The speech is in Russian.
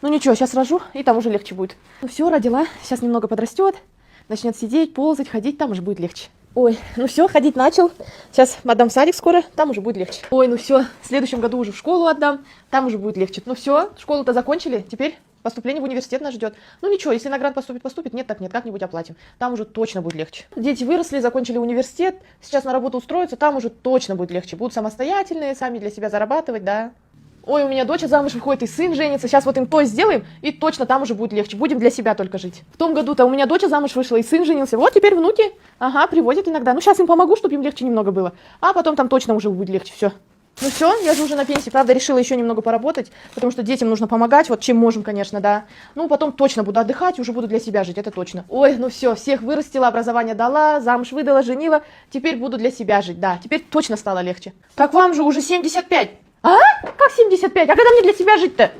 Ну ничего, сейчас рожу, и там уже легче будет. Ну все, родила, сейчас немного подрастет, начнет сидеть, ползать, ходить, там уже будет легче. Ой, ну все, ходить начал. Сейчас отдам в садик скоро, там уже будет легче. Ой, ну все, в следующем году уже в школу отдам, там уже будет легче. Ну все, школу-то закончили, теперь поступление в университет нас ждет. Ну ничего, если на грант поступит, нет, так нет, как-нибудь оплатим. Там уже точно будет легче. Дети выросли, закончили университет, сейчас на работу устроятся, там уже точно будет легче. Будут самостоятельные, сами для себя зарабатывать, да. Ой, у меня дочь замуж выходит, и сын женится. Сейчас вот им то сделаем, и точно там уже будет легче. Будем для себя только жить. В том году-то у меня дочь замуж вышла, и сын женился. Вот теперь внуки, ага, приводят иногда. Ну, сейчас им помогу, чтобы им легче немного было. А потом там точно уже будет легче, все. Ну все, я же уже на пенсии, правда, решила еще немного поработать, потому что детям нужно помогать, вот чем можем, конечно, да. Ну, потом точно буду отдыхать, уже буду для себя жить, это точно. Ой, ну все, всех вырастила, образование дала, замуж выдала, женила, теперь буду для себя жить, да. Теперь точно стало легче. Так вам же уже 75. А? Как 75? А когда мне для себя жить-то?